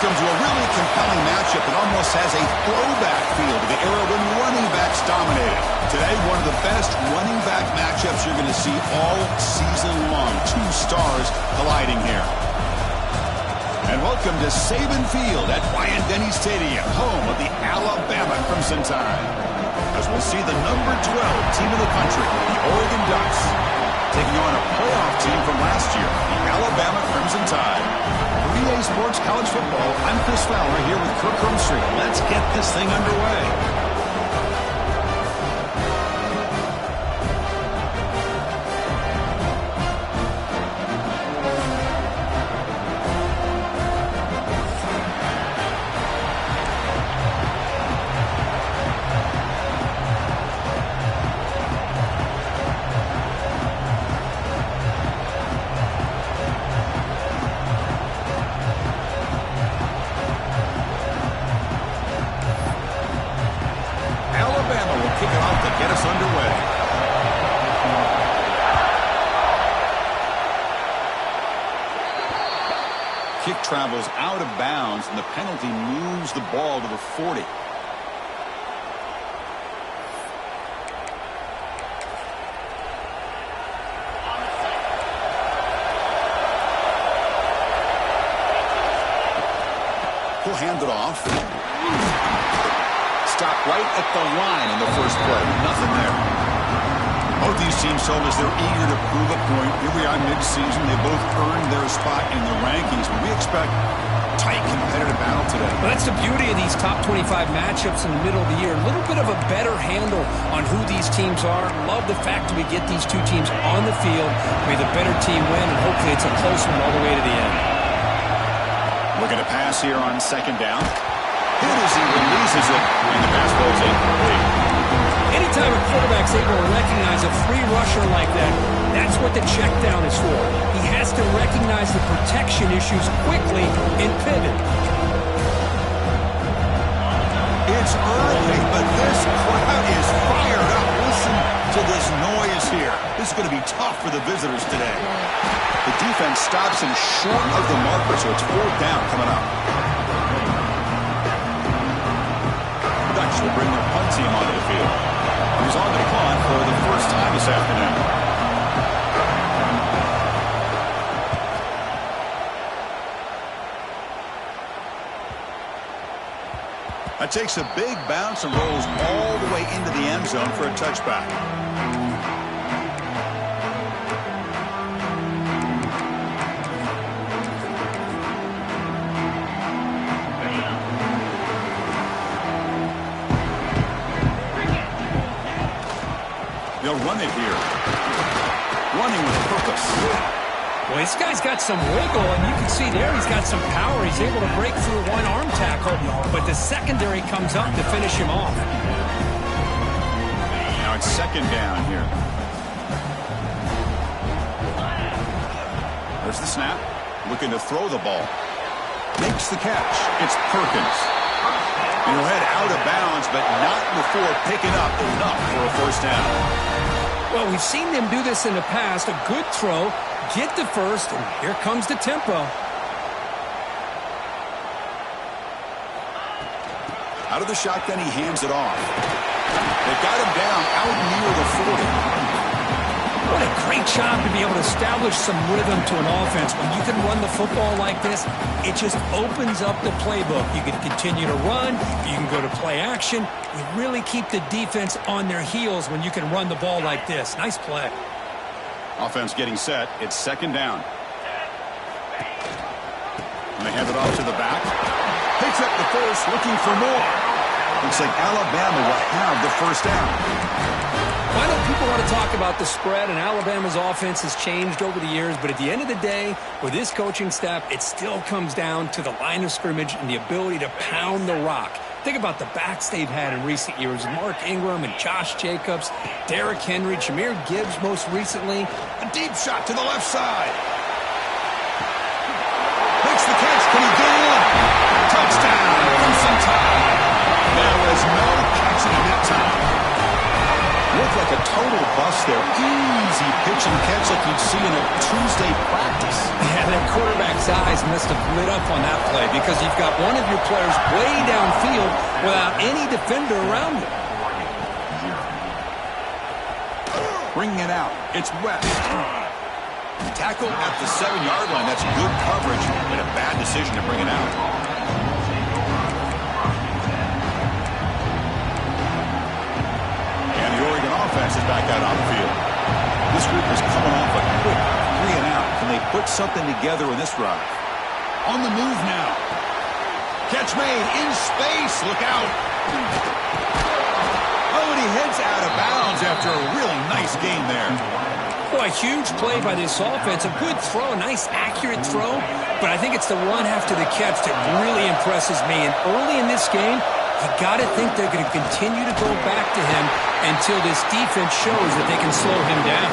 welcome to a really compelling matchup that almost has a throwback feel to the era when running backs dominated. Today, one of the best running back matchups you're going to see all season long. Two stars colliding here. And welcome to Saban Field at Bryant-Denny Stadium, home of the Alabama Crimson Tide. As we'll see the number 12 team in the country, the Oregon Ducks, taking on a playoff team from last year, the Alabama Crimson Tide. For EA Sports College Football, I'm Chris Fowler here with Kirk Rumstreet. Let's get this thing underway. Kick travels out of bounds, and the penalty moves the ball to the 40. He'll hand it off. Stop right at the line in the first play. Nothing there. Both these teams told us they're eager to prove a point. Here we are mid-season. They both earned their spot in the rankings, but we expect tight competitive battle today. Well, that's the beauty of these top 25 matchups in the middle of the year. A little bit of a better handle on who these teams are. Love the fact that we get these two teams on the field. May the better team win, and hopefully it's a close one all the way to the end. Looking to pass here on second down. Hit as he releases it, and the pass goes incomplete. Anytime a quarterback's able to recognize a free rusher like that, that's what the check down is for. He has to recognize the protection issues quickly and pivot. It's early, but this crowd is fired up. Listen to this noise here. This is going to be tough for the visitors today. The defense stops him short of the marker, so it's fourth down coming up. The Ducks will bring their punt team onto the field. He's on the punt for the first time this afternoon. That takes a big bounce and rolls all the way into the end zone for a touchback. They'll run it here. Running with purpose. Well, this guy's got some wiggle, and you can see there he's got some power. He's able to break through one arm tackle, but the secondary comes up to finish him off. Now it's second down here. There's the snap. Looking to throw the ball. Makes the catch. It's Perkins. And he'll head out of bounds, but not before picking up enough for a first down. Well, we've seen them do this in the past. A good throw, get the first, and here comes the tempo. Out of the shotgun, he hands it off. They got him down out near the 40. What a great job to be able to establish some rhythm to an offense. When you can run the football like this, it just opens up the playbook. You can continue to run. You can go to play action. You really keep the defense on their heels when you can run the ball like this. Nice play. Offense getting set. It's second down. And they hand it off to the back. Picks up the first, looking for more. Looks like Alabama will have the first down. I know people want to talk about the spread, and Alabama's offense has changed over the years, but at the end of the day, with this coaching staff, it still comes down to the line of scrimmage and the ability to pound the rock. Think about the backs they've had in recent years. Mark Ingram and Josh Jacobs, Derrick Henry, Jahmyr Gibbs most recently. A deep shot to the left side. Makes the catch. Can he get in? Touchdown, Crimson Tide. There was no catching him that time. Looked like a total bust looks there. Easy pitch and catch like you'd see in a Tuesday practice. Yeah, that quarterback's eyes must have lit up on that play because you've got one of your players way downfield without any defender around him. Bringing it out. It's West. Tackle at the 7-yard line. That's good coverage, but a bad decision to bring it out. And the Oregon offense is back out on the field. This group is coming off a quick 3-and-out. Can they put something together in this drive? On the move now. Catch made in space. Look out. Oh, and he heads out of bounds after a really nice game there. Boy, a huge play by this offense. A good throw, a nice accurate throw. But I think it's the run after the catch that really impresses me. And early in this game, you got to think they're going to continue to go back to him until this defense shows that they can slow him down.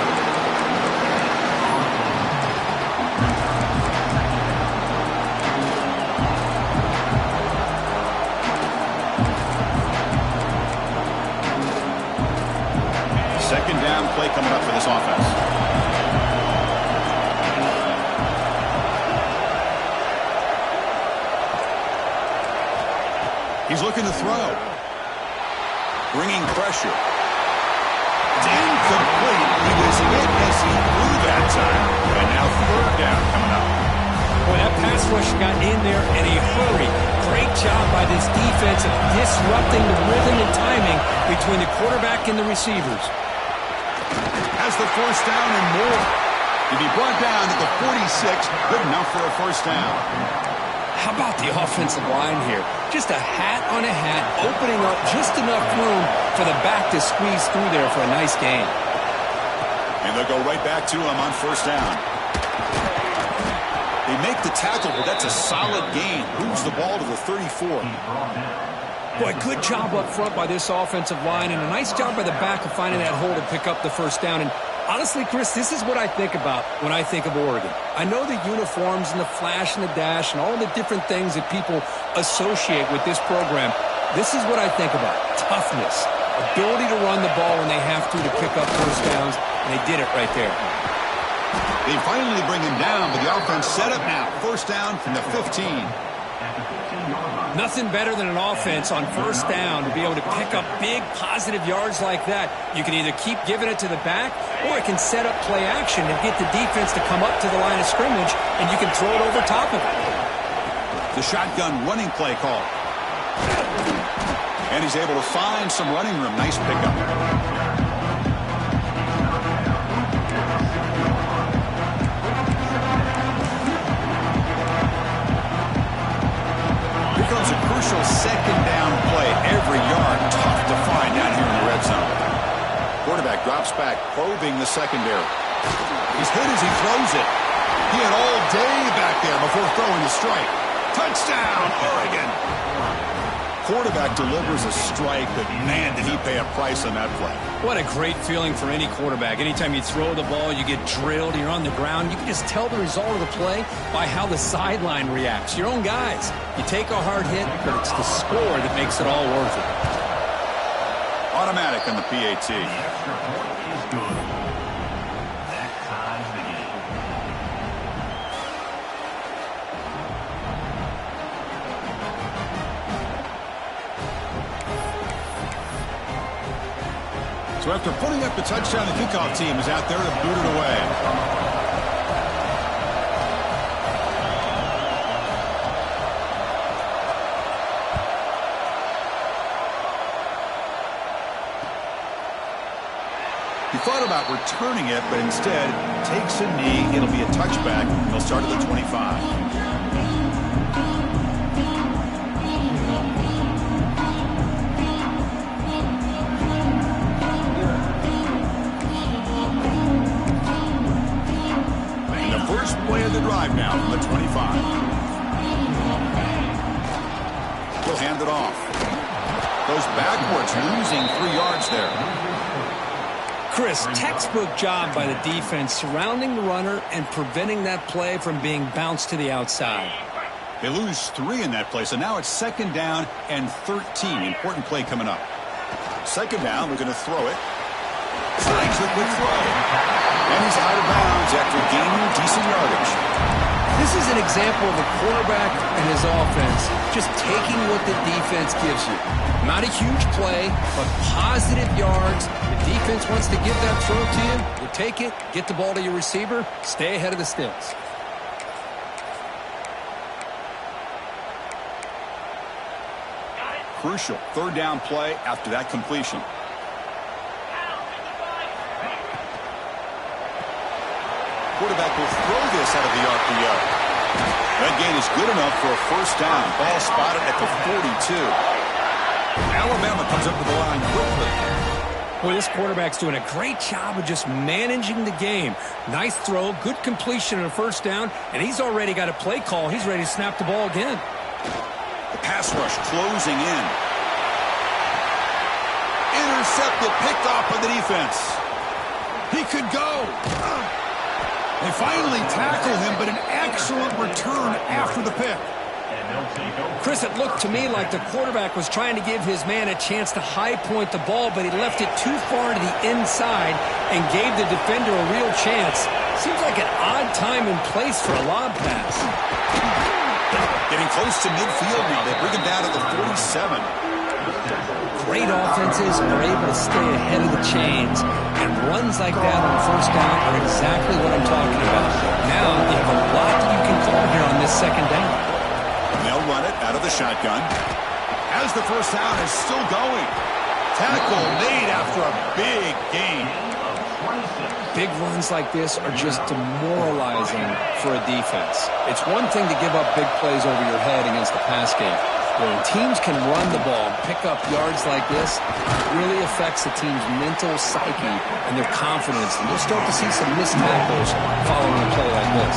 Second down play coming up for this offense. He's looking to throw. Bringing pressure. Incomplete. He was hit as he threw that time. And now third down coming up. Boy, that pass rush got in there in a hurry. Great job by this defense of disrupting the rhythm and timing between the quarterback and the receivers. Has the first down and more. To be brought down at the 46, good enough for a first down. How about the offensive line here? Just a hat on a hat, opening up just enough room for the back to squeeze through there for a nice gain. And they'll go right back to him on first down. They make the tackle, but that's a solid gain. Moves the ball to the 34. Boy, good job up front by this offensive line, and a nice job by the back of finding that hole to pick up the first down. And honestly, Chris, this is what I think about when I think of Oregon. I know the uniforms and the flash and the dash and all the different things that people associate with this program. This is what I think about. Toughness, ability to run the ball when they have to pick up first downs, and they did it right there. They finally bring him down, but the offense set up now. First down from the 15. Nothing better than an offense on first down to be able to pick up big positive yards like that. You can either keep giving it to the back, or it can set up play action and get the defense to come up to the line of scrimmage, and you can throw it over top of it. The shotgun running play call. And he's able to find some running room. Nice pickup. Becomes a crucial second down play. Every yard tough to find down here in the red zone. Quarterback drops back, probing the secondary. He's hit as he throws it. He had all day back there before throwing the strike. Touchdown, Oregon! Quarterback delivers a strike, but man, did he pay a price on that play. What a great feeling for any quarterback. Anytime you throw the ball, you get drilled, you're on the ground. You can just tell the result of the play by how the sideline reacts. Your own guys. You take a hard hit, but it's the score that makes it all worth it. Automatic on the PAT. So after putting up the touchdown, the kickoff team is out there to boot it away. He thought about returning it, but instead takes a knee. It'll be a touchback. He'll start at the 25. Play of the drive now from the 25. He'll hand it off. Goes backwards, losing 3 yards there. Chris, textbook job by the defense surrounding the runner and preventing that play from being bounced to the outside. They lose 3 in that play, so now it's second down and 13. Important play coming up. Second down, we're going to throw it. Finds the quick throw. And he's out of bounds after gaining decent yardage. This is an example of a quarterback and his offense just taking what the defense gives you. Not a huge play, but positive yards. The defense wants to give that throw to you. You take it, get the ball to your receiver, stay ahead of the sticks. Crucial third down play after that completion. Quarterback will throw this out of the RPO. That gain is good enough for a first down. Ball spotted at the 42. Alabama comes up to the line quickly. Boy, this quarterback's doing a great job of just managing the game. Nice throw, good completion on a first down, and he's already got a play call. He's ready to snap the ball again. The pass rush closing in. Intercepted, picked off by the defense. He could go. They finally tackled him, but an excellent return after the pick. Chris, it looked to me like the quarterback was trying to give his man a chance to high point the ball, but he left it too far to the inside and gave the defender a real chance. Seems like an odd time and place for a lob pass. Getting close to midfield now. They bring him down to the 47. Great offenses are able to stay ahead of the chains, and runs like that on first down are exactly what I'm talking about. Now you have a lot that you can call here on this second down. They'll run it out of the shotgun. As the first down is still going. Tackle made after a big gain. Big runs like this are just demoralizing for a defense. It's one thing to give up big plays over your head against the pass game. When teams can run the ball, pick up yards like this, it really affects the team's mental psyche and their confidence. And you'll start to see some missed tackles following a play like this.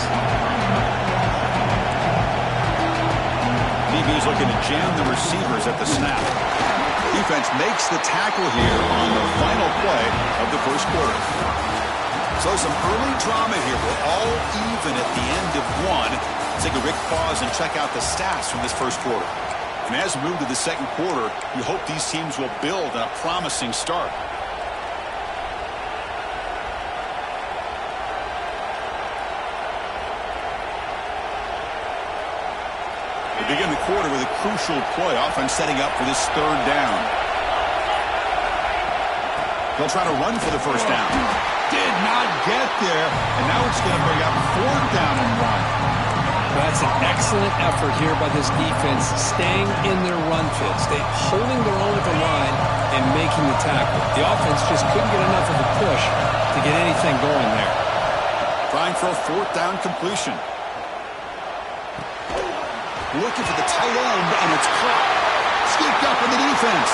DB's looking to jam the receivers at the snap. Defense makes the tackle here on the final play of the first quarter. So some early drama here. We're all even at the end of one. Let's take a quick pause and check out the stats from this first quarter. And as we move to the second quarter, you hope these teams will build on a promising start. We begin the quarter with a crucial play, offense setting up for this third down. They'll try to run for the first down. Did not get there, and now it's going to bring up fourth down and one. That's an excellent effort here by this defense, staying in their run fit, holding their own at the line and making the tackle. The offense just couldn't get enough of a push to get anything going there. Trying for a fourth down completion. Looking for the tight end, and it's caught. Scooped up in the defense.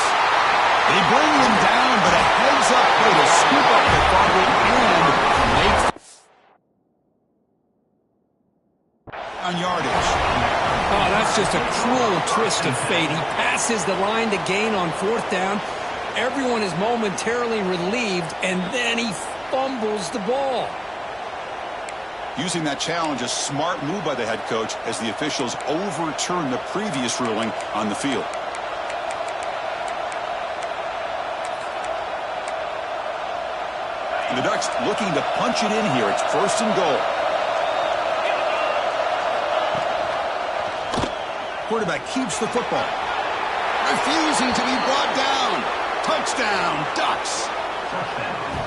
They bring him down, but a heads-up play to scoop up the fumble and make on yardage. Oh, that's just a cruel twist of fate. He passes the line to gain on fourth down. Everyone is momentarily relieved, and then he fumbles the ball. Using that challenge, a smart move by the head coach as the officials overturn the previous ruling on the field. And the Ducks looking to punch it in here. It's first and goal. Quarterback keeps the football. Refusing to be brought down. Touchdown, Ducks.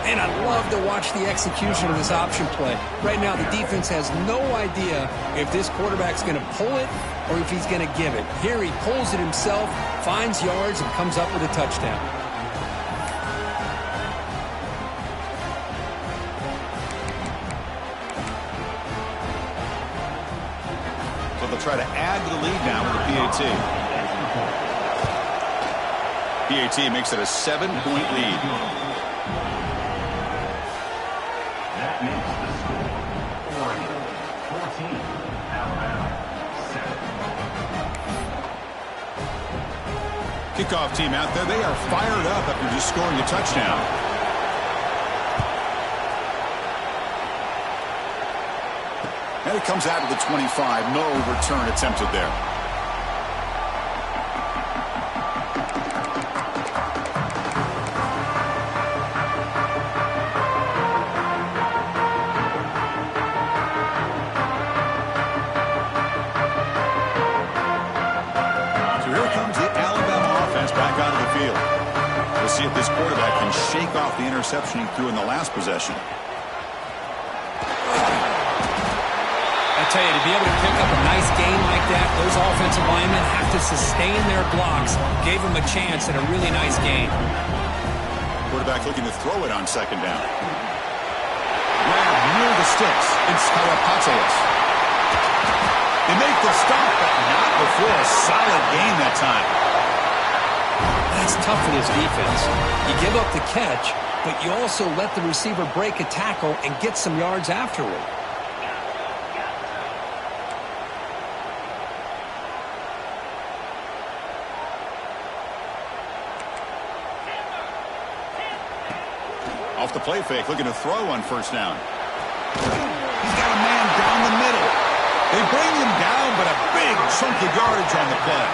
And I love to watch the execution of this option play. Right now, the defense has no idea if this quarterback's going to pull it or if he's going to give it. Here he pulls it himself, finds yards, and comes up with a touchdown. So they'll try to add to the lead now with the PAT. PAT makes it a 7-point lead. That makes the score 40-14. Alabama 7. Kickoff team out there. They are fired up after just scoring a touchdown. And it comes out of the 25. No return attempted there. see if this quarterback can shake off the interception he threw in the last possession. I tell you, to be able to pick up a nice game like that, those offensive linemen have to sustain their blocks. Gave him a chance at a really nice game. Quarterback looking to throw it on second down. Grab near the sticks. It's Karapatsios. They make the stop, but not before a solid gain that time. That's tough for this defense. You give up the catch, but you also let the receiver break a tackle and get some yards afterward. Off the play fake, looking to throw on first down. He's got a man down the middle. They bring him down, but a big chunk of yardage on the play.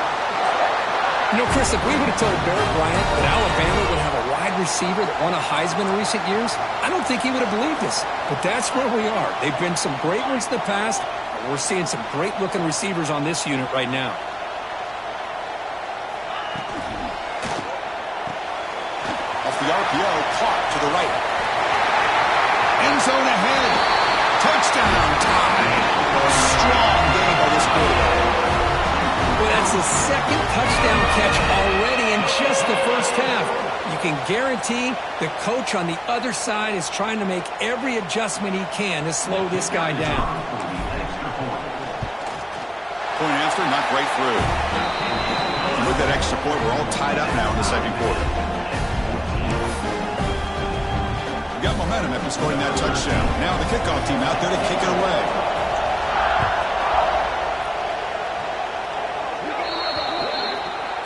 You know, Chris, if we would have told Barrett Bryant that Alabama would have a wide receiver that won a Heisman in recent years, I don't think he would have believed us. But that's where we are. They've been some great ones in the past, and we're seeing some great-looking receivers on this unit right now. Off the RPO, caught to the right. End zone ahead. Touchdown, tie. Strong game by this quarterback. Well, that's his second touchdown catch already in just the first half. You can guarantee the coach on the other side is trying to make every adjustment he can to slow this guy down. Point after, knocked right through. And with that extra point, we're all tied up now in the second quarter. Got momentum after scoring that touchdown. Now the kickoff team out there to kick it away.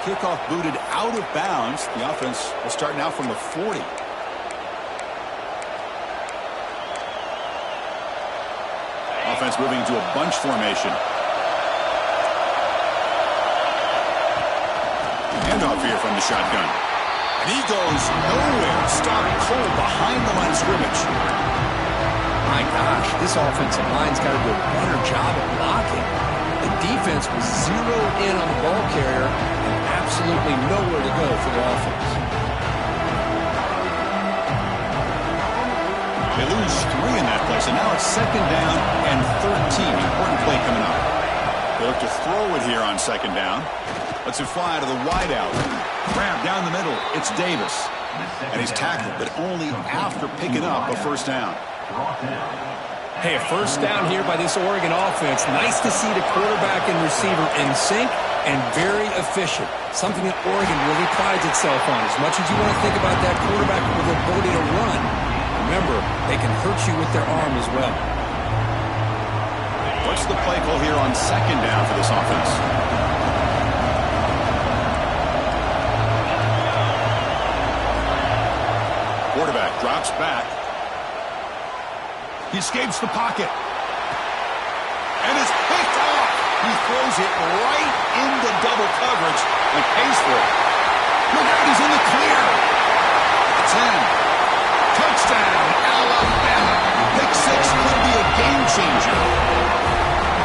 Kickoff booted out of bounds. The offense will start now from the 40. Offense moving into a bunch formation. Handoff here from the shotgun. And he goes nowhere. Stop cold behind the line of scrimmage. My gosh, this offensive line's got to do a better job of blocking. The defense was zeroed in on the ball carrier and absolutely nowhere to go for the offense. They lose 3 in that play, so now it's second down and 13. Important play coming up. They look to throw it here on second down. Lets it fly to the wideout. Grab down the middle. It's Davis. And he's tackled, but only after picking up a first down. Hey, a first down here by this Oregon offense. Nice to see the quarterback and receiver in sync and very efficient. Something that Oregon really prides itself on. As much as you want to think about that quarterback with the ability to run, remember, they can hurt you with their arm as well. What's the play call here on second down for this offense? Quarterback drops back. He escapes the pocket. And is picked off. He throws it right into double coverage and pays for it. Look out, he's in the clear. 10. Touchdown, Alabama. Pick 6 could be a game changer.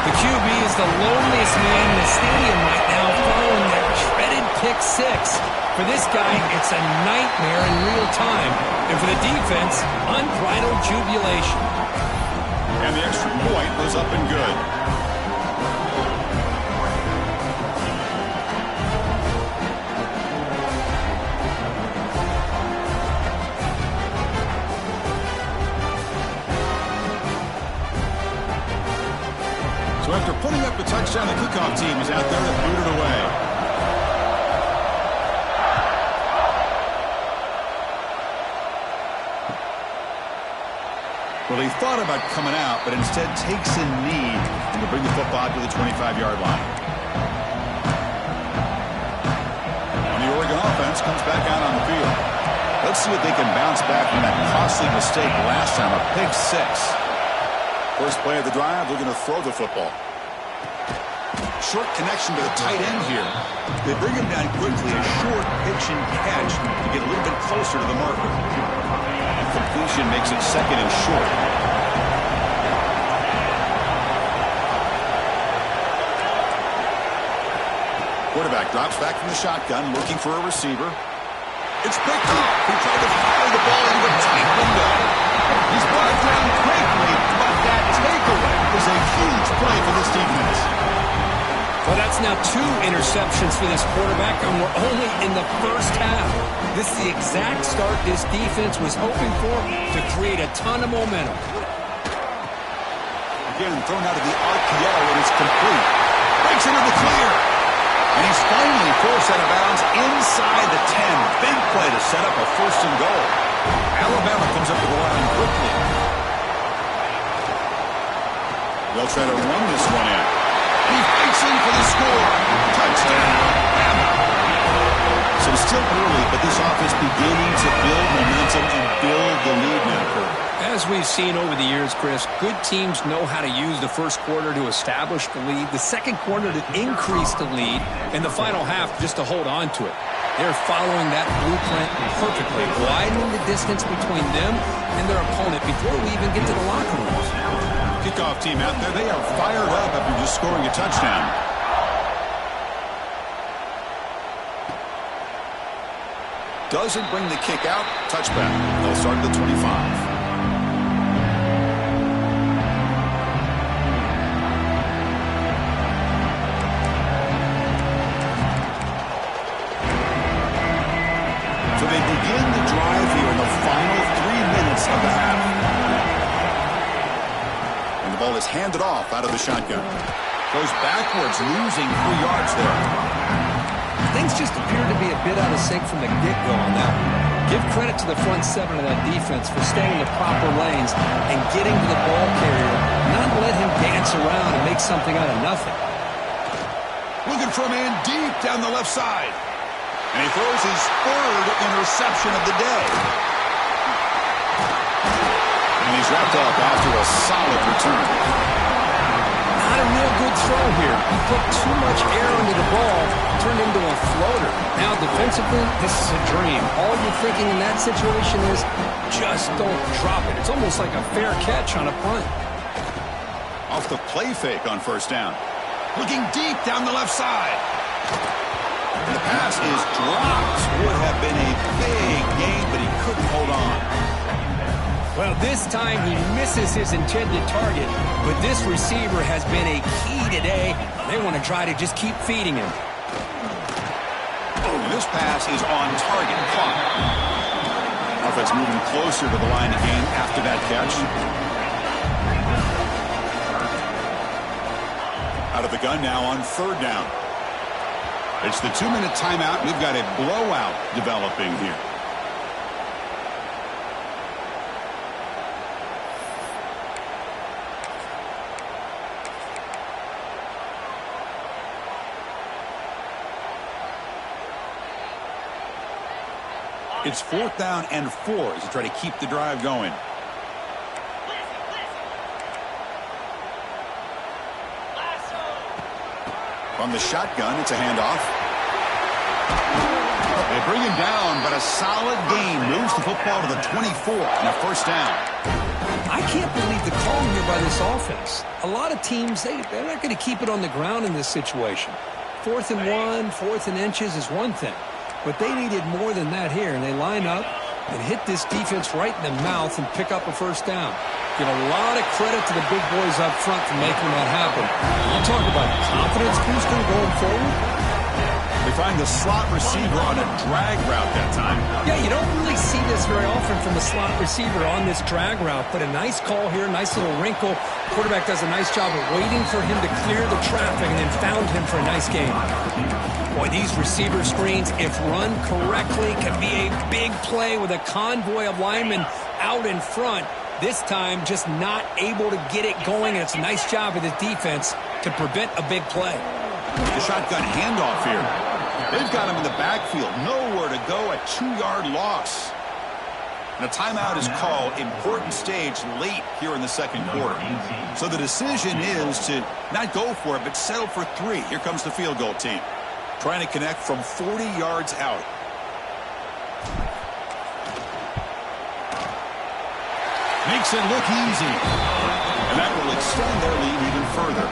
The QB is the loneliest man in the stadium right now following that dreaded pick 6. For this guy, it's a nightmare in real time. And for the defense, unbridled jubilation. And the extra point was up and good. So after putting up the touchdown, the kickoff team is out there to boot it away. Well, he thought about coming out, but instead takes a knee and to bring the football to the 25-yard line. And the Oregon offense comes back out on the field. Let's see if they can bounce back from that costly mistake last time, a pick 6. First play of the drive, looking to throw the football. Short connection to the tight end here. They bring him down quickly, a short pitch and catch to get a little bit closer to the marker. Completion makes it second and short. Quarterback drops back from the shotgun, looking for a receiver. It's picked off. He tried to fire the ball into a tight window. He's brought down quickly, but that takeaway is a huge play for this defense. Well, that's now 2 interceptions for this quarterback, and we're only in the first half. This is the exact start this defense was hoping for to create a ton of momentum. Again, thrown out of the RPO, and it's complete. Breaks into the clear. And he's finally forced out of bounds inside the 10. Big play to set up a 1st and goal. Alabama comes up with the line quickly. They'll try to run this one in. He fights in for the score. Touchdown, Alabama. So it's still early, but this offense beginning to build momentum and build the lead now, Kurt. As we've seen over the years, Chris, good teams know how to use the first quarter to establish the lead, the second quarter to increase the lead, and the final half just to hold on to it. They're following that blueprint perfectly, widening the distance between them and their opponent before we even get to the locker rooms. Kickoff team out there, they are fired up after just scoring a touchdown. Doesn't bring the kick out. Touchback. They'll start at the 25. So they begin the drive here in the final 3 minutes of the half. And the ball is handed off out of the shotgun. Goes backwards, losing 3 yards there. Things just appear to be a bit out of sync from the get-go on that one. Give credit to the front 7 of that defense for staying in the proper lanes and getting to the ball carrier, not let him dance around and make something out of nothing. Looking for a man deep down the left side. And he throws his 3rd interception of the day. And he's wrapped up after a solid return. Not a real good throw here. He put too much air under the ball, turned into a floater. Now defensively, this is a dream. All you're thinking in that situation is just don't drop it. It's almost like a fair catch on a punt. Off the play fake on 1st down. Looking deep down the left side. And the pass is dropped. Would have been a big gain, but he couldn't hold on. Well, this time he misses his intended target, but this receiver has been a key today. They want to try to just keep feeding him. And this pass is on target. Caught. Offense moving closer to the line of game after that catch. Out of the gun now on 3rd down. It's the 2-minute timeout. We've got a blowout developing here. It's 4th down and 4 as they try to keep the drive going. From the shotgun, it's a handoff. They bring him down, but a solid gain moves the football to the 24 and a 1st down. I can't believe the call here by this offense. A lot of teams, they're not going to keep it on the ground in this situation. 4th and 1, 4th and inches is one thing. But they needed more than that here, and they line up and hit this defense right in the mouth and pick up a 1st down. Give a lot of credit to the big boys up front for making that happen. You talk about confidence booster going forward. They find the slot receiver on a drag route that time. Yeah, you don't really see this very often from a slot receiver on this drag route, but a nice call here, nice little wrinkle. Quarterback does a nice job of waiting for him to clear the traffic and then found him for a nice gain. Boy, these receiver screens, if run correctly, can be a big play with a convoy of linemen out in front. This time, just not able to get it going, and it's a nice job of the defense to prevent a big play. The shotgun handoff here. They've got him in the backfield. Nowhere to go, a 2-yard loss. And a timeout is called. Important stage late here in the 2nd quarter. So the decision is to not go for it, but settle for 3. Here comes the field goal team. Trying to connect from 40 yards out. Makes it look easy. And that will extend their lead even further.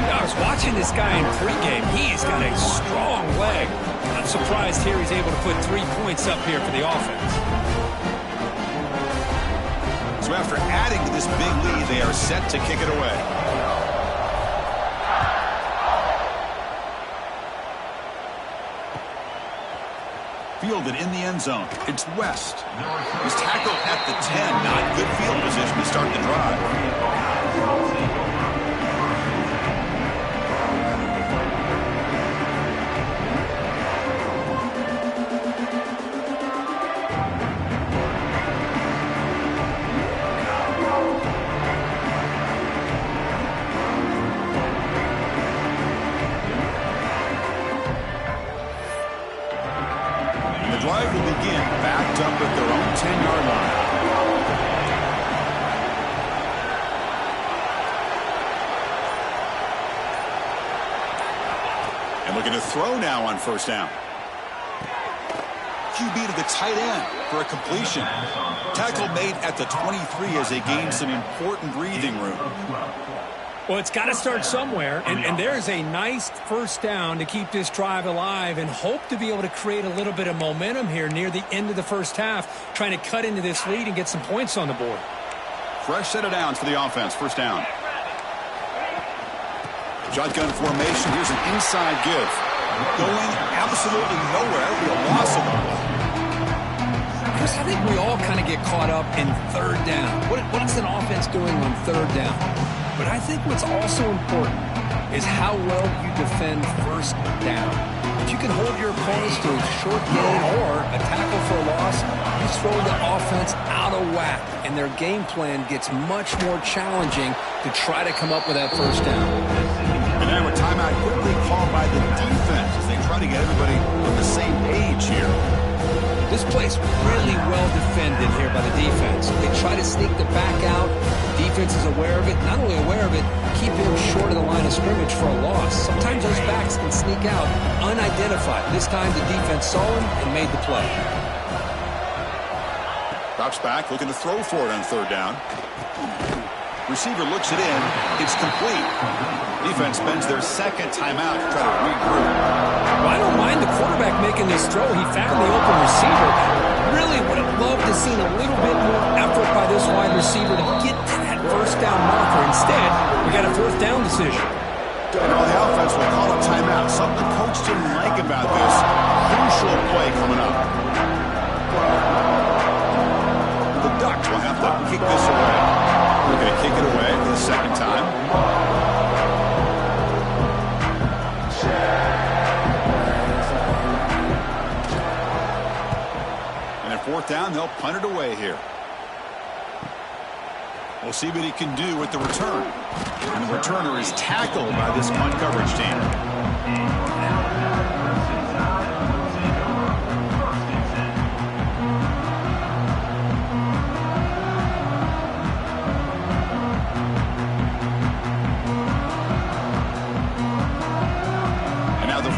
Yeah, I was watching this guy in pregame. He's got a strong leg. Not surprised here he's able to put 3 points up here for the offense. So after adding to this big lead, they are set to kick it away. Fielded in the end zone. It's West. He's tackled at the 10. Not good field position to start the drive. Drive will begin backed up at their own 10-yard line. And looking to throw now on first down. QB to the tight end for a completion. Tackle made at the 23 as they gain some important breathing room. Well, it's got to start somewhere, and there's a nice first down to keep this drive alive and hope to be able to create a little bit of momentum here near the end of the first half, trying to cut into this lead and get some points on the board. Fresh set of downs for the offense. First down. Shotgun formation. Here's an inside give. Going absolutely nowhere. It'll be a loss of the ball. Chris, I think we all kind of get caught up in third down. What is an offense doing on third down? But I think what's also important is how well you defend first down. If you can hold your opponents to a short gain or a tackle for a loss, you throw the offense out of whack, and their game plan gets much more challenging to try to come up with that first down. And now a timeout quickly called by the defense as they try to get everybody on the same page here. This play's really well defended here by the defense. They try to sneak the back out. The defense is aware of it. Not only aware of it, keep him short of the line of scrimmage for a loss. Sometimes those backs can sneak out unidentified. This time the defense saw him and made the play. Drops back, looking to throw for it on third down. Receiver looks it in. It's complete. Defense spends their second timeout to try to regroup. Well, I don't mind the quarterback making this throw. He found the open receiver. Really would have loved to see a little bit more effort by this wide receiver to get to that first down marker. Instead, we got a fourth down decision. And all the offense will call a timeout. Something the coach didn't like about this. Crucial play coming up. The Ducks will have to kick this away. We're going to kick it away for the second time. And at fourth down, they'll punt it away here. We'll see what he can do with the return. And the returner is tackled by this punt coverage team.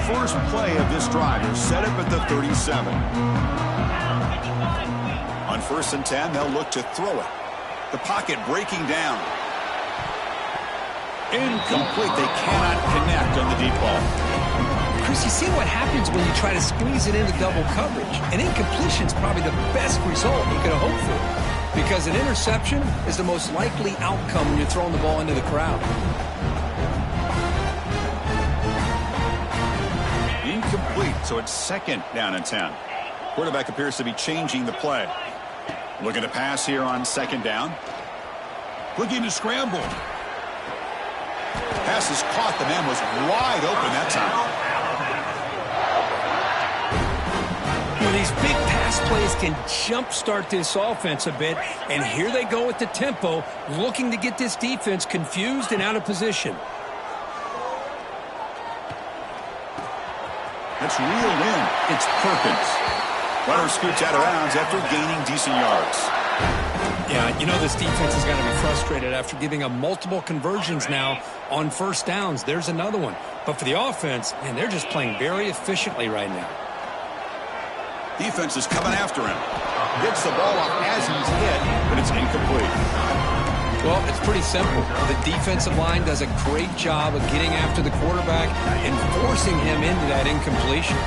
First play of this drive is set up at the 37. On first and 10, they'll look to throw it. The pocket breaking down. Incomplete. They cannot connect on the deep ball. Chris, you see what happens when you try to squeeze it into double coverage. An incompletion is probably the best result you could have hoped for, because an interception is the most likely outcome when you're throwing the ball into the crowd. Incomplete, so it's second down and 10. Quarterback appears to be changing the play. Looking to pass here on second down. Looking to scramble. Pass is caught. The man was wide open that time. Well, these big pass plays can jumpstart this offense a bit, and here they go with the tempo, looking to get this defense confused and out of position. That's reeled in. It's Perkins. Runner scoots out of bounds after gaining decent yards. Yeah, you know this defense has got to be frustrated after giving up multiple conversions now on first downs. There's another one. But for the offense, man, they're just playing very efficiently right now. Defense is coming after him. Gets the ball off as he's hit, but it's incomplete. Well, it's pretty simple. The defensive line does a great job of getting after the quarterback and forcing him into that incompletion.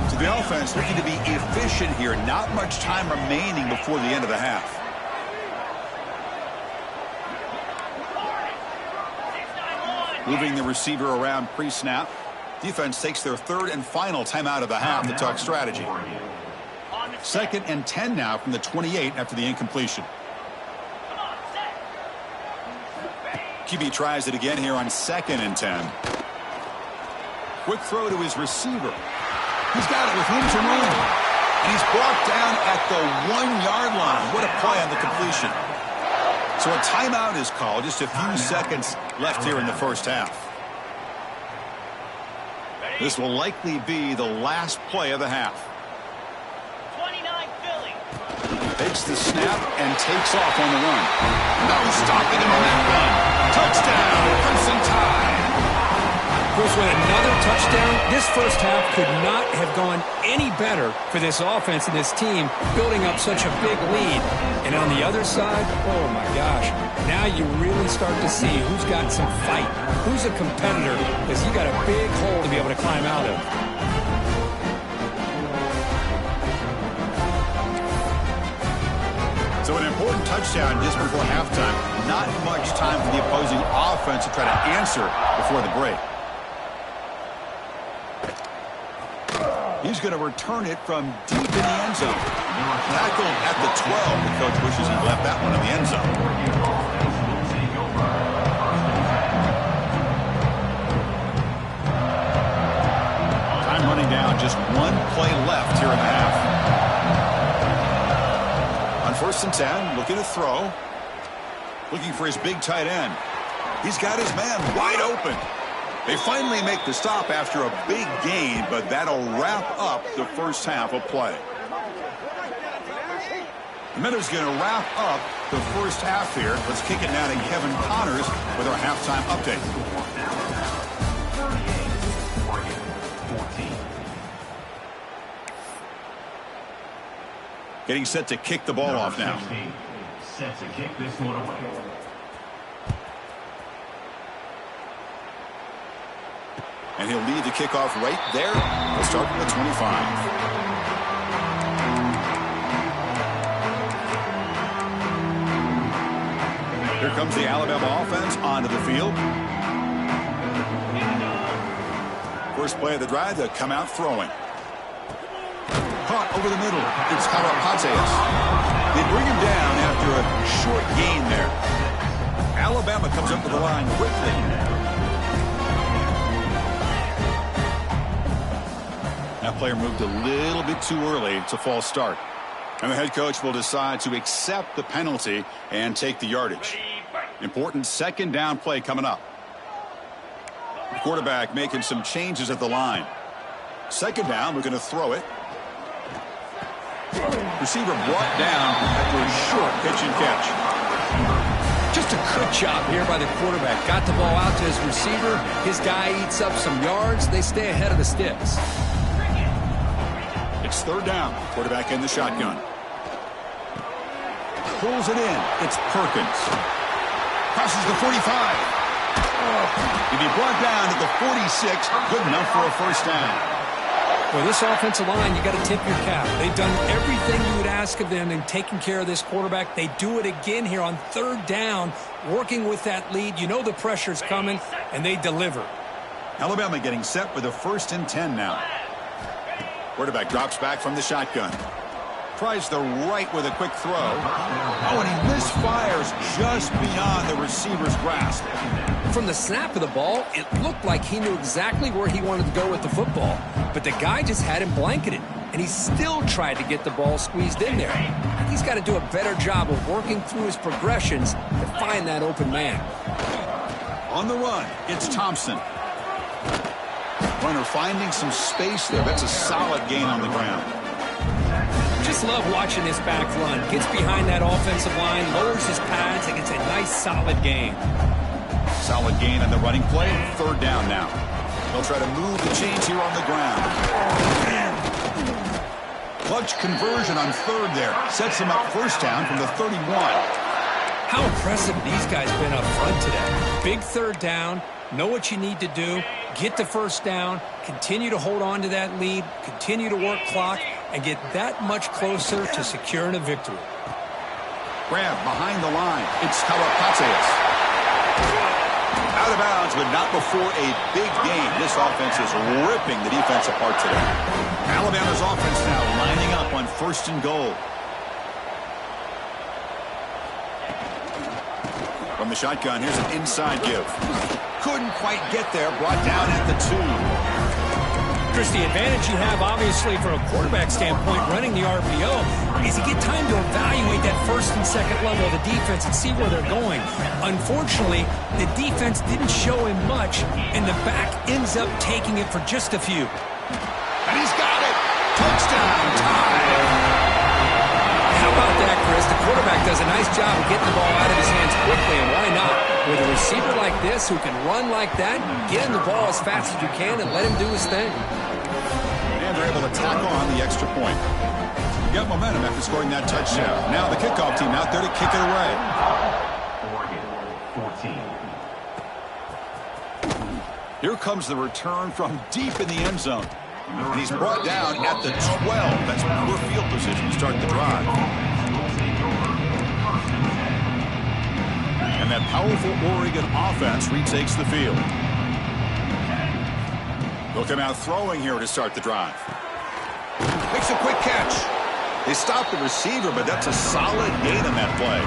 So the offense looking to be efficient here. Not much time remaining before the end of the half. Moving the receiver around pre-snap. Defense takes their third and final timeout of the half to talk strategy. 2nd and 10 now from the 28 after the incompletion. QB tries it again here on 2nd and 10. Quick throw to his receiver. He's got it with room to run. And he's brought down at the 1-yard line. What a play on the completion. So a timeout is called. Just a few seconds left here in the first half. This will likely be the last play of the half. 29 Philly. Takes the snap and takes off on the run. No stopping him on that run. Touchdown, Crimson Tide. Chris, with another touchdown, this first half could not have gone any better for this offense and this team, building up such a big lead. And on the other side, oh my gosh, now you really start to see who's got some fight, who's a competitor, because you got a big hole to be able to climb out of. So an important touchdown just before halftime. Not much time for the opposing offense to try to answer before the break. He's going to return it from deep in the end zone. Tackled at the 12. The coach wishes he left that one in the end zone. Time running down. Just one play left here in the half. On 1st and 10, looking to throw. Looking for his big tight end. He's got his man wide open. They finally make the stop after a big gain, but that'll wrap up the first half of play. The Meadows going to wrap up the first half here. Let's kick it now to Kevin Connors with our halftime update. Getting set to kick the ball off now. Set to kick this one away. And he'll lead the kickoff right there. We'll start from the 25. Here comes the Alabama offense onto the field. First play of the drive, they'll come out throwing. Caught over the middle. It's Karapateas. They bring him down after a short gain there. Alabama comes up to the line quickly. That player moved a little bit too early. It's a false start. And the head coach will decide to accept the penalty and take the yardage. Important 2nd down play coming up. The quarterback making some changes at the line. 2nd down, we're going to throw it. Receiver brought down after a short pitch and catch. Just a good job here by the quarterback. Got the ball out to his receiver. His guy eats up some yards. They stay ahead of the sticks. It's 3rd down. Quarterback in the shotgun. Pulls it in. It's Perkins. Crosses the 45. He'll be brought down to the 46. Good enough for a first down. Well, this offensive line, you got to tip your cap. They've done everything you would ask of them in taking care of this quarterback. They do it again here on 3rd down, working with that lead. You know the pressure's coming, and they deliver. Alabama getting set with a 1st and 10 now. Quarterback drops back from the shotgun. Tries the right with a quick throw. Oh, and he misfires just beyond the receiver's grasp. From the snap of the ball, it looked like he knew exactly where he wanted to go with the football. But the guy just had him blanketed, and he still tried to get the ball squeezed in there. He's got to do a better job of working through his progressions to find that open man. On the run, it's Thompson. Runner finding some space there. That's a solid gain on the ground. Just love watching this back run. Gets behind that offensive line, lowers his pads, and gets a nice solid gain. Solid gain on the running play. 3rd down now. They'll try to move the chains here on the ground. Clutch conversion on 3rd there. Sets him up 1st down from the 31. How impressive these guys been up front today. Big third down, know what you need to do, get the first down, continue to hold on to that lead, continue to work clock, and get that much closer to securing a victory. Grab behind the line. It's Kalapatsias. Out of bounds, but not before a big game. This offense is ripping the defense apart today. Alabama's offense now lining up on 1st and goal. From the shotgun, here's an inside give. Couldn't quite get there. Brought down at the 2. Chris, the advantage you have, obviously, from a quarterback standpoint, running the RPO, is you get time to evaluate that first and second level of the defense and see where they're going. Unfortunately, the defense didn't show him much, and the back ends up taking it for just a few. And he's got it. Touchdown, tie. How about that, Chris? The quarterback does a nice job of getting the ball out of his hands quickly, and why not? With a receiver like this who can run like that, get him the ball as fast as you can and let him do his thing. And they're able to tack on the extra point. You got momentum after scoring that touchdown. Now the kickoff team out there to kick it away. Oregon, 14. Here comes the return from deep in the end zone. And he's brought down at the 12. That's poor field position to start the drive. And that powerful Oregon offense retakes the field. They'll come out throwing here to start the drive. Makes a quick catch. They stop the receiver, but that's a solid gain on that play.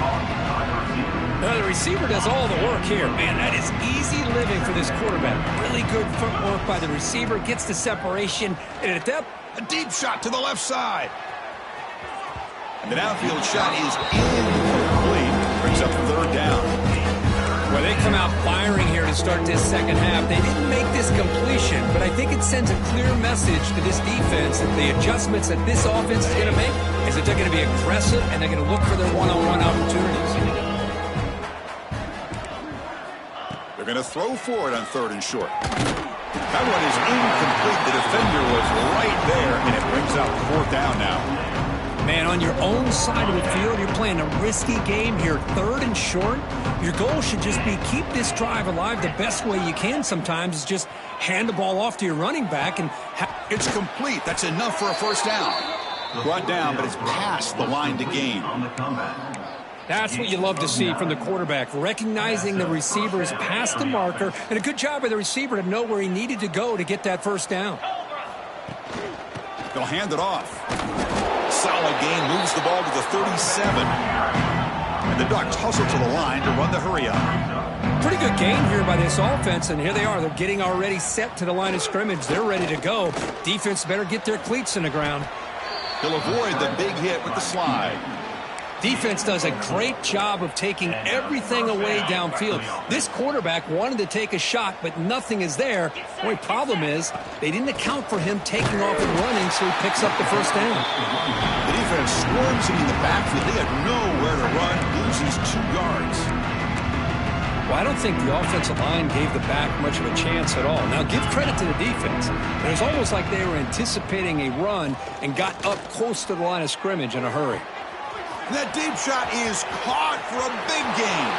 Now, the receiver does all the work here. Man, that is easy living for this quarterback. Really good footwork by the receiver. Gets the separation. And at that, a deep shot to the left side. And the downfield shot is incomplete. Brings up 3rd down. Well, they come out firing here to start this second half. They didn't make this completion, but I think it sends a clear message to this defense that the adjustments that this offense is going to make is that they're going to be aggressive and they're going to look for their one-on-one opportunities. They're going to throw for it on 3rd and short. That one is incomplete. The defender was right there, and it brings up 4th down now. Man, on your own side of the field, you're playing a risky game here, 3rd and short. Your goal should just be keep this drive alive the best way you can sometimes is just hand the ball off to your running back. And it's complete. That's enough for a 1st down. Brought down, but it's past the line to gain. That's what you love to see from the quarterback, recognizing the receivers past the marker, and a good job by the receiver to know where he needed to go to get that 1st down. They'll hand it off. Solid gain, moves the ball to the 37. And the Ducks hustle to the line to run the hurry up. Pretty good game here by this offense, and here they are. They're getting already set to the line of scrimmage. They're ready to go. Defense better get their cleats in the ground. He'll avoid the big hit with the slide. Defense does a great job of taking everything away downfield. This quarterback wanted to take a shot, but nothing is there. The only problem is they didn't account for him taking off and running, so he picks up the 1st down. The defense swarms him in the backfield. They had nowhere to run, loses 2 yards. Well, I don't think the offensive line gave the back much of a chance at all. Now, give credit to the defense. It was almost like they were anticipating a run and got up close to the line of scrimmage in a hurry. That deep shot is caught for a big gain.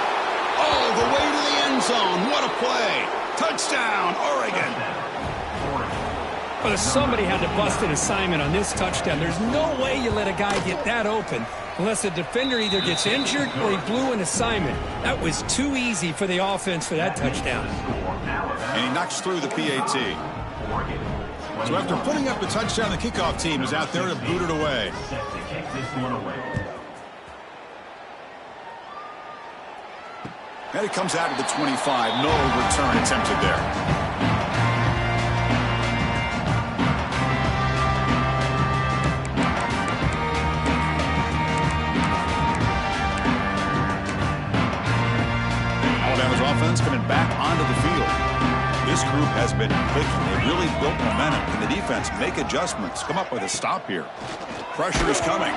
All the way to the end zone. What a play. Touchdown, Oregon. Well, somebody had to bust an assignment on this touchdown. There's no way you let a guy get that open unless the defender either gets injured or he blew an assignment. That was too easy for the offense for that touchdown. And he knocks through the PAT. So after putting up the touchdown, the kickoff team is out there to boot it away. Set to kick this one away. And it comes out of the 25. No return attempted there. Alabama's offense coming back onto the field. This group has been clicking. They really built momentum. And the defense make adjustments. Come up with a stop here. Pressure is coming.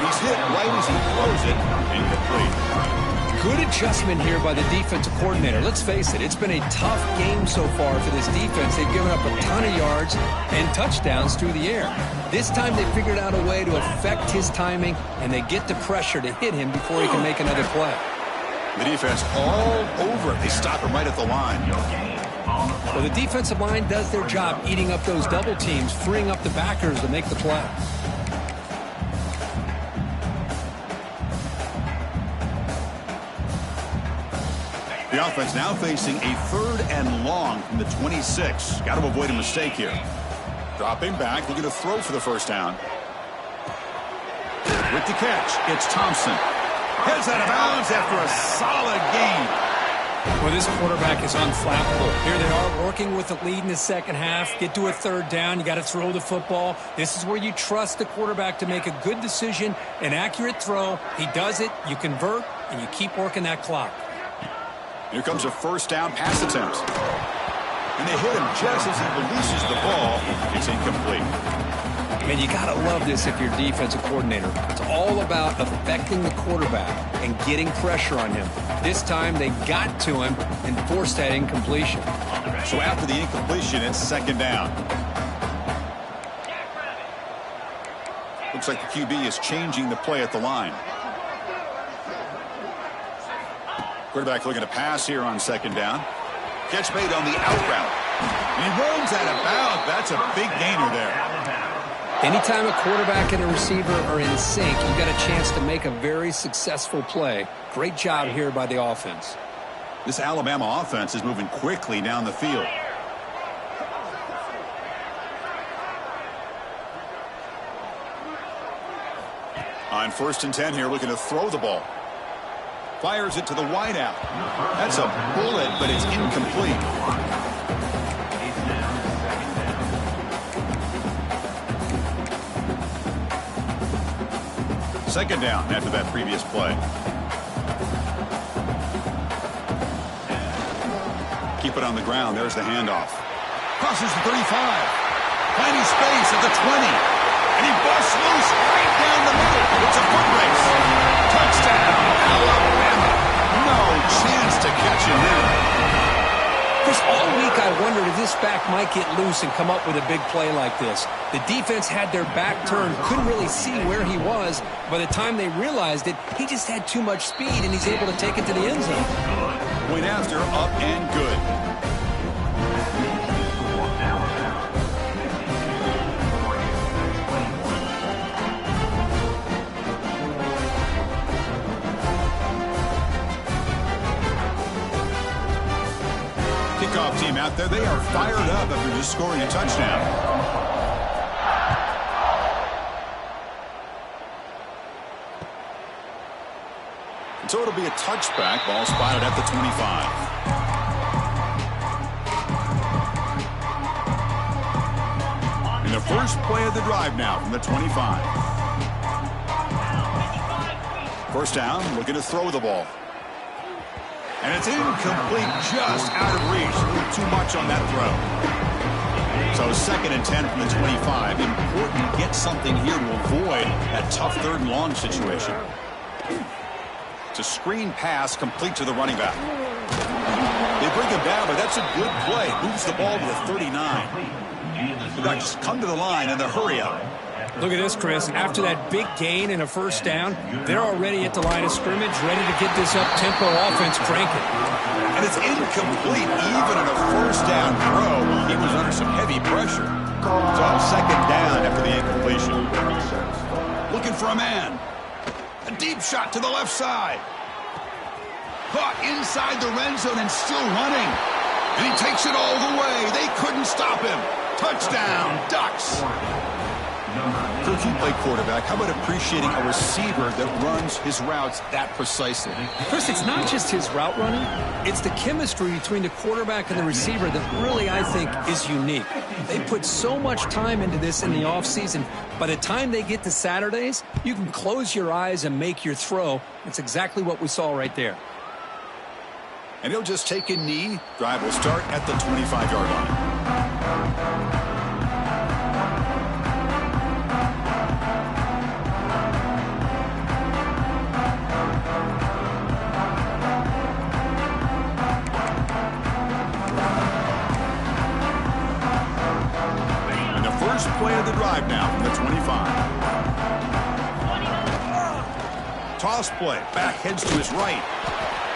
He's hit right as he throws it. Incomplete. Good adjustment here by the defensive coordinator. Let's face it, it's been a tough game so far for this defense. They've given up a ton of yards and touchdowns through the air. This time they figured out a way to affect his timing, and they get the pressure to hit him before he can make another play. The defense all over it. They stop him right at the line. Well, the defensive line does their job eating up those double teams, freeing up the backers to make the play. The offense now facing a 3rd and long from the 26. Got to avoid a mistake here. Dropping back, looking to throw for the first down. With the catch, it's Thompson. Heads out of bounds after a solid gain. Well, this quarterback is unflappable. Here they are working with the lead in the second half. Get to a 3rd down. You got to throw the football. This is where you trust the quarterback to make a good decision, an accurate throw. He does it, you convert, and you keep working that clock. Here comes a first down pass attempt. And they hit him just as he releases the ball. It's incomplete. Man, you got to love this if you're a defensive coordinator. It's all about affecting the quarterback and getting pressure on him. This time they got to him and forced that incompletion. So after the incompletion, it's 2nd down. Looks like the QB is changing the play at the line. Quarterback looking to pass here on 2nd down. Catch made on the out route. And he runs out of bounds. That's a big gainer there. Anytime a quarterback and a receiver are in sync, you've got a chance to make a very successful play. Great job here by the offense. This Alabama offense is moving quickly down the field. On 1st and 10 here, looking to throw the ball. Fires it to the wideout. That's a bullet, but it's incomplete. 2nd down after that previous play. Keep it on the ground. There's the handoff. Crosses the 35. Finding space at the 20. And he busts loose right down the middle. It's a foot race. Touchdown, Alabama. No chance to catch him there. Chris, all week I wondered if this back might get loose and come up with a big play like this. The defense had their back turned, couldn't really see where he was. By the time they realized it, he just had too much speed, and he's able to take it to the end zone. Point after, up and good. Kickoff team out there, they are fired up after just scoring a touchdown. So it'll be a touchback. Ball spotted at the 25. In the first play of the drive now from the 25. First down, looking to throw the ball. And it's incomplete, just out of reach. A little too much on that throw. So 2nd and 10 from the 25. Important to get something here to avoid that tough 3rd and long situation. It's a screen pass complete to the running back. They bring him down, but that's a good play. Moves the ball to the 39. The back just come to the line in the hurry up. Look at this, Chris. After that big gain and a first down, they're already at the line of scrimmage, ready to get this up-tempo offense cranking. And it's incomplete. Even on a first down throw, he was under some heavy pressure. So 2nd down after the incompletion. Looking for a man. A deep shot to the left side. Caught inside the red zone and still running. And he takes it all the way. They couldn't stop him. Touchdown, Ducks. Coach, you play quarterback. How about appreciating a receiver that runs his routes that precisely? Chris, it's not just his route running. It's the chemistry between the quarterback and the receiver that really, I think, is unique. They put so much time into this in the offseason. By the time they get to Saturdays, you can close your eyes and make your throw. That's exactly what we saw right there. And he'll just take a knee. Drive will start at the 25-yard line. Play of the drive now from the 25. Toss play. Back heads to his right.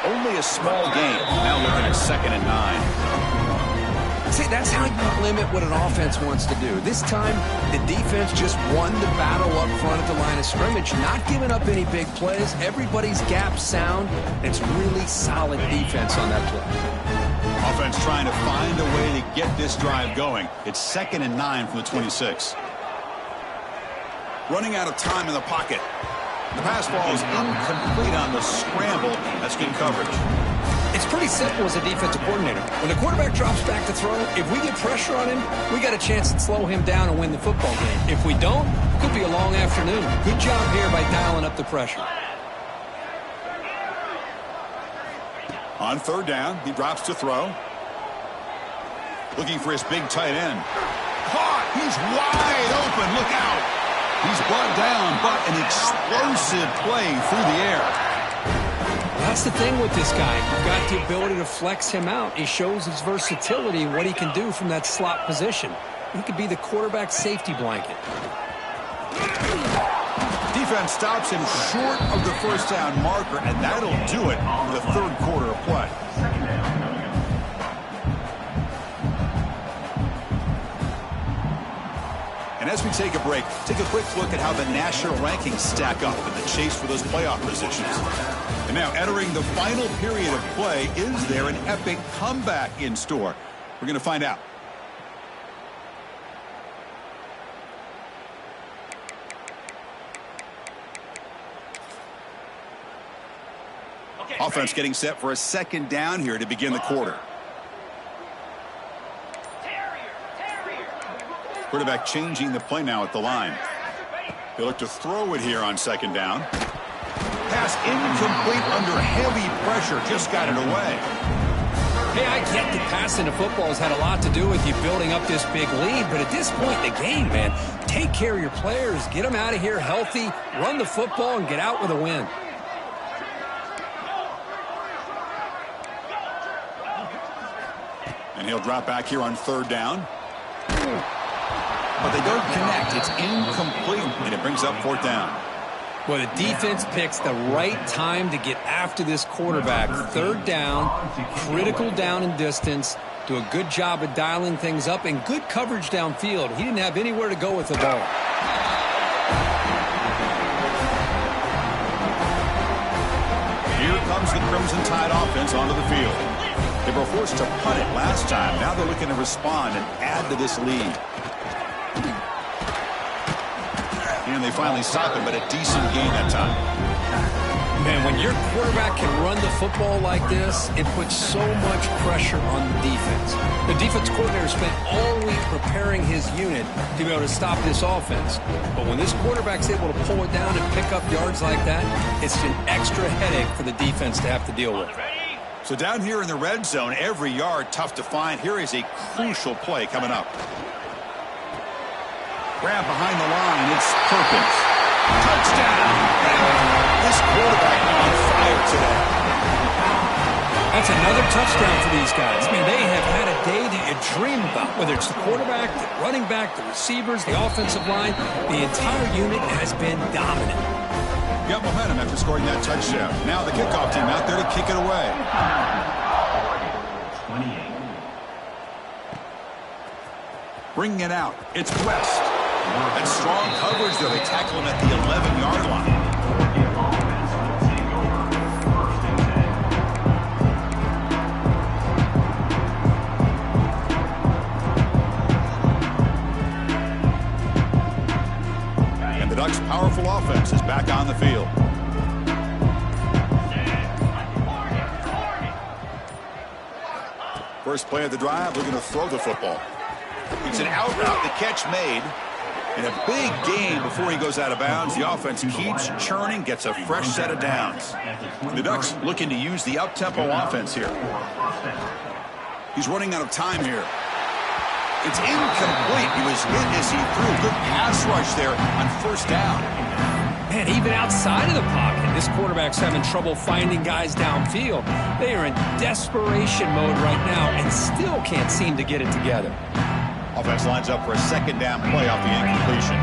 only a small gain. Now looking at 2nd and 9. See, that's how you limit what an offense wants to do. This time, the defense just won the battle up front at the line of scrimmage, not giving up any big plays. Everybody's gap sound. It's really solid defense on that play. Offense trying to find a way to get this drive going. It's 2nd and 9 from the 26. Running out of time in the pocket. The pass ball is incomplete on the scramble. That's good coverage. It's pretty simple as a defensive coordinator. When the quarterback drops back to throw, if we get pressure on him, we got a chance to slow him down and win the football game. If we don't, it could be a long afternoon. Good job here by dialing up the pressure. On 3rd down, he drops to throw. Looking for his big tight end. Caught! He's wide open. Look out! He's brought down, but an explosive play through the air. That's the thing with this guy. You've got the ability to flex him out. He shows his versatility, what he can do from that slot position. He could be the quarterback safety blanket. Defense stops him short of the 1st down marker, and that'll do it for the 3rd quarter of play. And as we take a break, take a quick look at how the national rankings stack up in the chase for those playoff positions. And now entering the final period of play, is there an epic comeback in store? We're going to find out. Offense getting set for a 2nd down here to begin the quarter. Quarterback changing the play now at the line. They look to throw it here on 2nd down. Pass incomplete under heavy pressure. Just got it away. Hey, I get that passing the football has had a lot to do with you building up this big lead, but at this point in the game, man, take care of your players. Get them out of here healthy, run the football, and get out with a win. And he'll drop back here on 3rd down. But they don't connect. It's incomplete, and it brings up 4th down. Well, the defense picks the right time to get after this quarterback. 3rd down, critical down and distance. Do a good job of dialing things up and good coverage downfield. He didn't have anywhere to go with the ball. Here comes the Crimson Tide offense onto the field. They were forced to punt it last time. Now they're looking to respond and add to this lead. And they finally stop him, but a decent gain that time. Man, when your quarterback can run the football like this, it puts so much pressure on the defense. The defense coordinator spent all week preparing his unit to be able to stop this offense. But when this quarterback's able to pull it down and pick up yards like that, it's an extra headache for the defense to have to deal with. So down here in the red zone, every yard tough to find. Here is a crucial play coming up. Grab behind the line. It's Perkins. Touchdown. This quarterback on fire today. That's another touchdown for these guys. I mean, they have had a day that you dream about, whether it's the quarterback, the running back, the receivers, the offensive line. The entire unit has been dominant. Got momentum after scoring that touchdown. Now the kickoff team out there to kick it away. 28. Bringing it out. It's West. And strong coverage there. They tackle him at the 11-yard line. And the Ducks' powerful offense is back on the field. First play of the drive, looking to throw the football. It's an out route, the catch made. And a big gain before he goes out of bounds. The offense keeps churning, gets a fresh set of downs. The Ducks looking to use the up-tempo offense here. He's running out of time here. It's incomplete. He was hit as he threw. Good pass rush there on 1st down. Man, even outside of the pocket, this quarterback's having trouble finding guys downfield. They are in desperation mode right now and still can't seem to get it together. Offense lines up for a 2nd down play off the incompletion.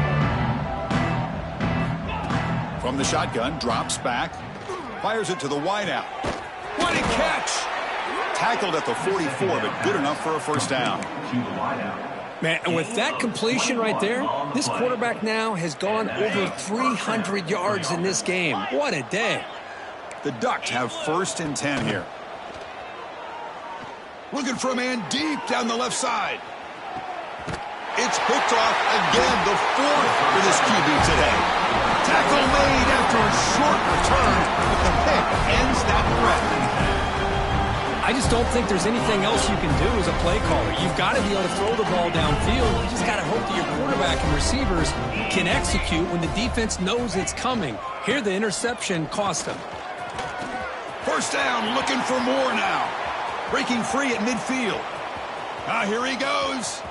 From the shotgun, drops back, fires it to the wideout. What a catch! Tackled at the 44, but good enough for a first down. Man, and with that completion right there, this quarterback now has gone over 300 yards in this game. What a day. The Ducks have 1st and 10 here. Looking for a man deep down the left side. It's picked off again, the 4th for this QB today. Tackle made after a short return, but the pick ends that threat. I just don't think there's anything else you can do as a play caller. You've got to be able to throw the ball downfield. You just got to hope that your quarterback and receivers can execute when the defense knows it's coming. Here, the interception cost them. First down, looking for more now. Breaking free at midfield. Here he goes.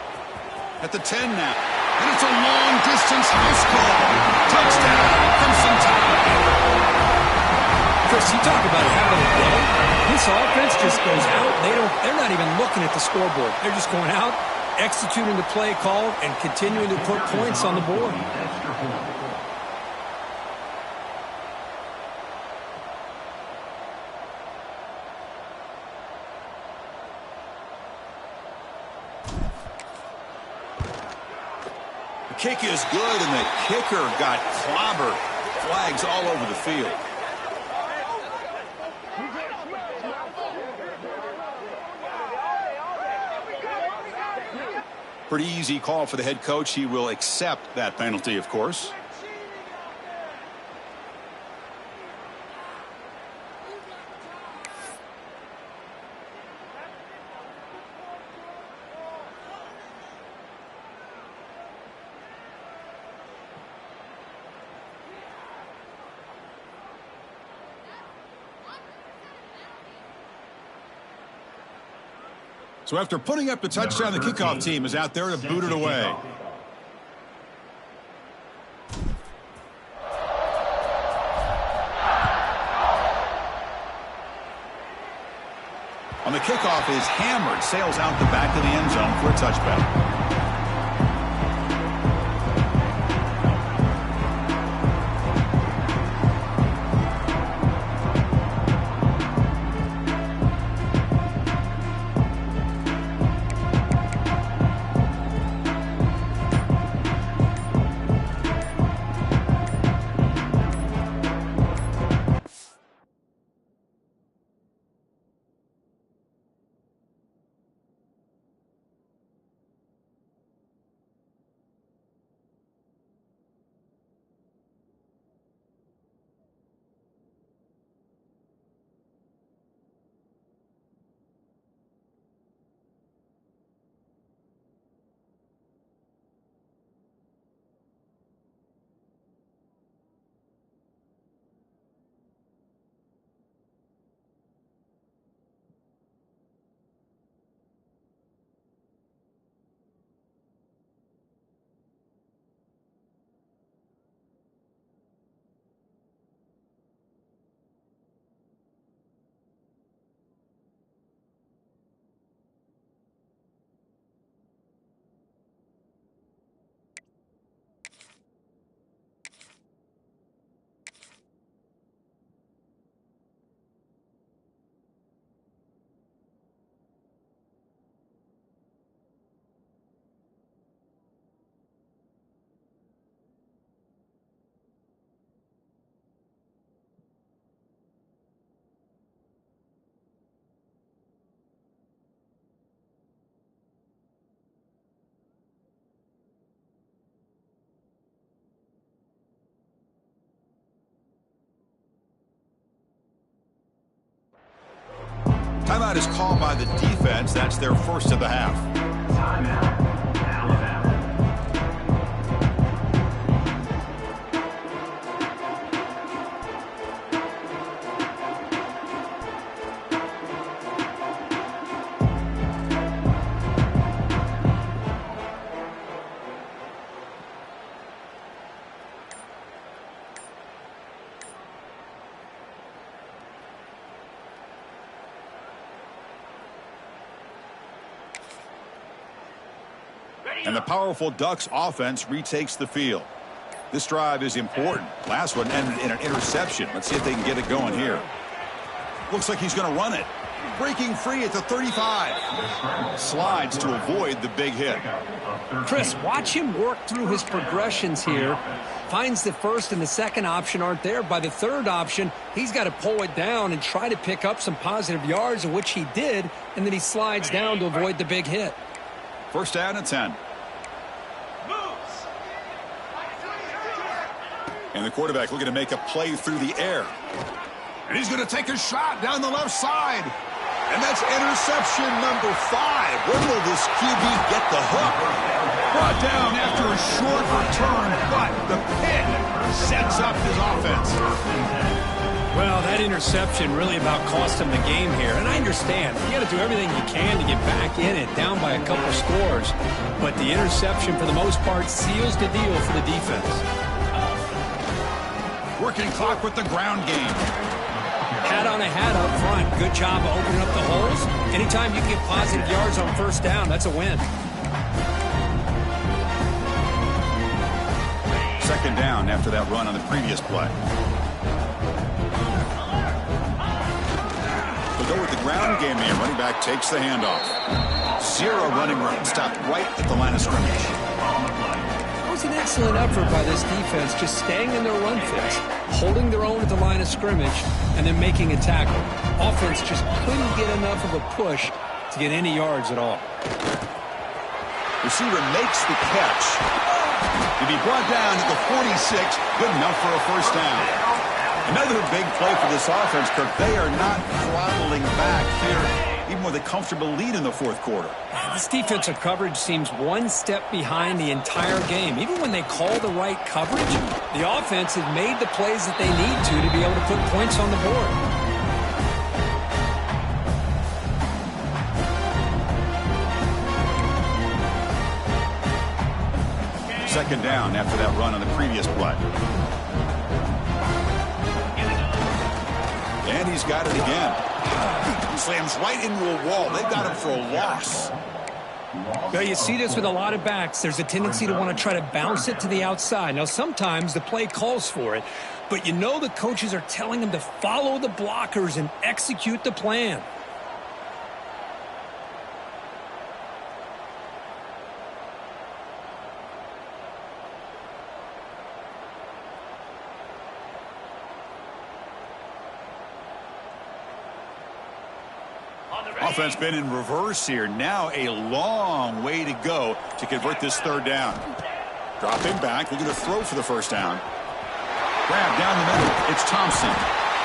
At the 10 now. And it's a long-distance house call. Touchdown, Crimson Tide. Chris, you talk about having a day. This offense just goes out. They're not even looking at the scoreboard. They're just going out, executing the play call, and continuing to put points on the board. The kick is good, and the kicker got clobbered. Flags all over the field. Pretty easy call for the head coach. He will accept that penalty, of course. So after putting up the touchdown, the kickoff team is out there to boot it away. On the kickoff is hammered, sails out the back of the end zone for a touchback. Timeout is called by the defense. That's their first of the half. Timeout. And the powerful Ducks offense retakes the field. This drive is important. Last one ended in an interception. Let's see if they can get it going here. Looks like he's going to run it. Breaking free at the 35. Slides to avoid the big hit. Chris, watch him work through his progressions here. Finds the first and the second option aren't there. By the third option, he's got to pull it down and try to pick up some positive yards, of which he did, and then he slides down to avoid the big hit. First down and 10. And the quarterback looking to make a play through the air. And he's going to take a shot down the left side. And that's interception number 5. When will this QB get the hook? Brought down after a short return, but the pick sets up his offense. Well, that interception really about cost him the game here. And I understand. You got to do everything you can to get back in it, down by a couple scores. But the interception, for the most part, seals the deal for the defense. Working clock with the ground game. Hat on a hat up front. Good job of opening up the holes. Anytime you can get positive yards on first down, that's a win. Second down after that run on the previous play. We'll go with the ground game here. Running back takes the handoff. 0 running room. Stopped right at the line of scrimmage. It was an excellent effort by this defense, just staying in their run fits, holding their own at the line of scrimmage, and then making a tackle. Offense just couldn't get enough of a push to get any yards at all. Receiver makes the catch. To be brought down at the 46, good enough for a first down. Another big play for this offense, Kirk. They are not throttling back here, even with a comfortable lead in the fourth quarter. This defensive coverage seems one step behind the entire game. Even when they call the right coverage, the offense has made the plays that they need to be able to put points on the board. Second down after that run on the previous play. And he's got it again. Slams right into a wall. They got him for a loss. Well, you see this with a lot of backs. There's a tendency to want to try to bounce it to the outside. Now, sometimes the play calls for it, but you know the coaches are telling them to follow the blockers and execute the plan. Offense been in reverse here. Now a long way to go to convert this third down. Dropping back, looking to throw for the first down. Grab down the middle. It's Thompson.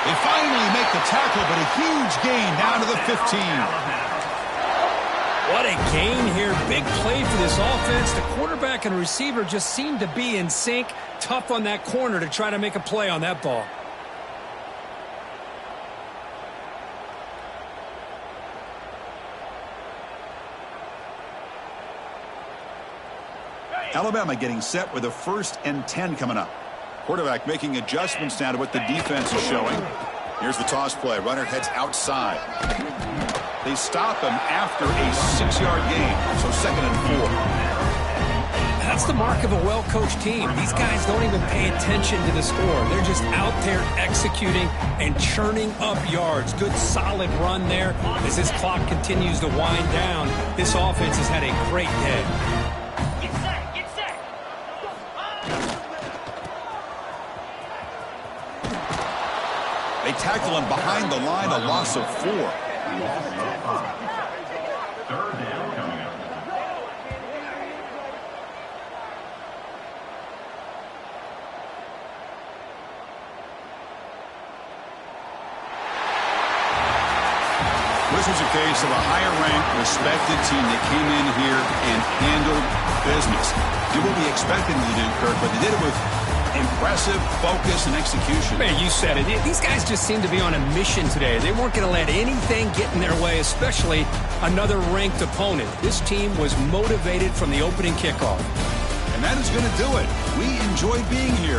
They finally make the tackle, but a huge gain down to the 15. What a gain here. Big play for this offense. The quarterback and receiver just seem to be in sync. Tough on that corner to try to make a play on that ball. Alabama getting set with a 1st and 10 coming up. Quarterback making adjustments now to what the defense is showing. Here's the toss play. Runner heads outside. They stop him after a 6-yard gain, so 2nd and 4. That's the mark of a well-coached team. These guys don't even pay attention to the score. They're just out there executing and churning up yards. Good, solid run there. As this clock continues to wind down, this offense has had a great day. They tackle him behind the line, a loss of 4. This was a case of a higher-ranked, respected team that came in here and handled business. Did what we expected them to do, Kirk, but they did it with impressive focus and execution. Man, you said it. These guys just seem to be on a mission today. They weren't going to let anything get in their way, especially another ranked opponent. This team was motivated from the opening kickoff. And that is going to do it. We enjoyed being here.